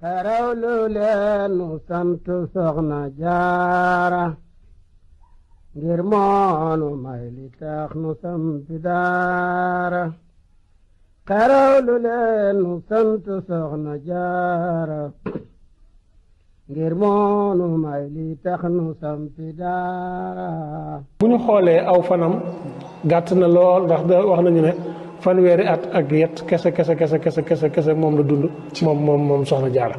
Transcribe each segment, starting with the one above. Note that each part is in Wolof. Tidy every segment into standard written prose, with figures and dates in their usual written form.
xerawlu leen nu sant soxna jaara ngir moonu may li tax nu sampi daara xerawlu leen nu sant soxna jaara ngir moonu may li tax nu sampi daara. bu ñu xoolee aw fanam gàtt na lool ndax wax nañu ne fanweeri at ak yet kese moom la dund moom soxna jaara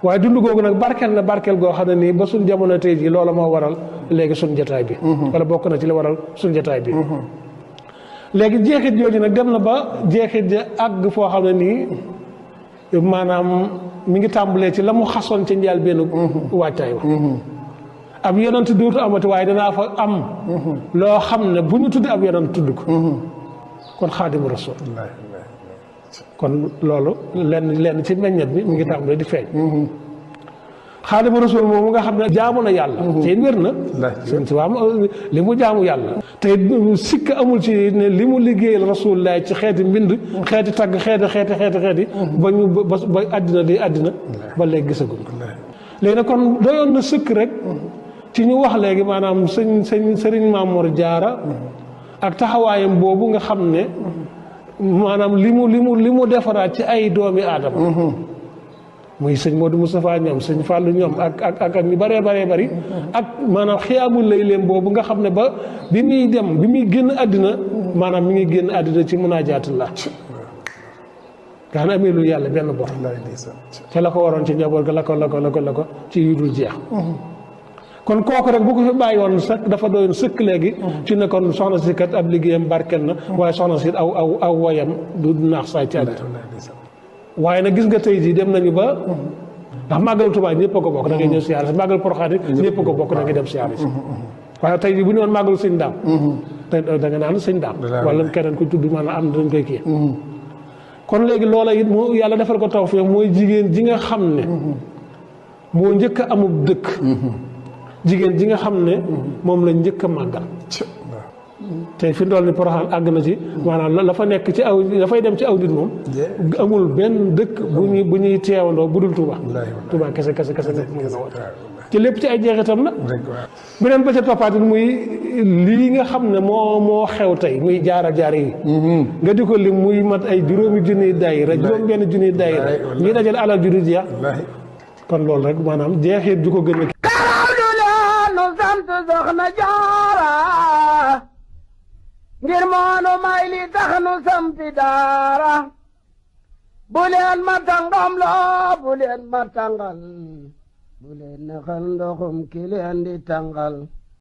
waaye dund googu nag barkeel na barkeel goo xam ne nii ba suñ jamono tey ji loola moo waral léegi suñ jataay bi wala bokk na ci li waral suñ jataay bi léegi jeexit jooju nag dem na ba jeexit ja àgg foo xam ne nii maanaam mi ngi tàmbalee ci la mu xasoon ca njaal benn waajtaay wa ab yonent dootu amati waaye danaa fa am loo xam ne bu ñu tuddi ab yonent tudd ko kon xaadimu rasul kon loolu lenn ci meññet bi mi ngi tàmbalee di feeñ xaadimu rasul moom nga xam ne jaamu na yàlla te wér na sëñ si waam li mu jaamu yàlla te sikk amul ci ne li mu liggéeyal rasulullah ci xeeti mbind xeeti tagg xeeti ba ñu ba àddina di àddina ba léegi gisagul léegi nag kon doyoon na sëkk rek ci ñu wax léegi maanaam sëriñ Mamour Diarra ak taxawaayam boobu nga xam ne maanaam li mu defaraat ci ay doomi aadama muy sëñ Modou Moustapha ñoom sëñ Fallou ñoom ak ñu bëree bari ak maanaam xiyaamul lay leen boobu nga xam ne ba bi muy génn àddina maanaam mi ngi génn àddina ci munaajaatullah nga xam ne amee lu yàlla benn bor te la ko waroon ci njaboot ga la ko ci yu dul jeex kon kooku rek bu ko fi bàyyi woon sax dafa doon sëkk léegi ci ne kon soxna si kat ab liggéeyam barkel na waaye soxna si aw woyam du naax saay ci àddina waaye nag gis nga tey jii dem nañu ba ndax màggal Tuubaa ñëpp a ko bokk da ngay ñëw siyaare si màggal Poroxaan ñëpp a ko bokk da ngay dem siyaare si waaye tey jii bu ñu woon màggalu sëñ daam da nga naan sëñ daam wala keneen ku tudd maanaam am dañ koy kii kon léegi loola it mu yàlla defal ko tawfeex mooy jigéen ji nga xam ne moo njëkk a amub dëkk jigéen ji nga xam ne moom la njëkk a màggal te fi ndool ni Poroxaan àgg na ci maanaam la fa nekk ci aw dafay dem ci aw nit moom amul benn dëkk bu ñuy teewandoo bu dul Touba kese nekk mu ngi na woon ci lépp ci ay jeexitam la beneen ba ca toppaat muy lii nga xam ne moo xew tey muy jaar yi nga di ko lim muy mat ay juróomi junniy daayira juróom benn junniy daayira ñuy dajale alal ju du jeex kon loolu rek maanaam jeexit ju ko gën a sant soxna jaara ngir moonu may li tax nu sampi daara bu leen ma tàngam loo bu leen ma tàngal bu leen naxal ndoxum ki leen di tàngal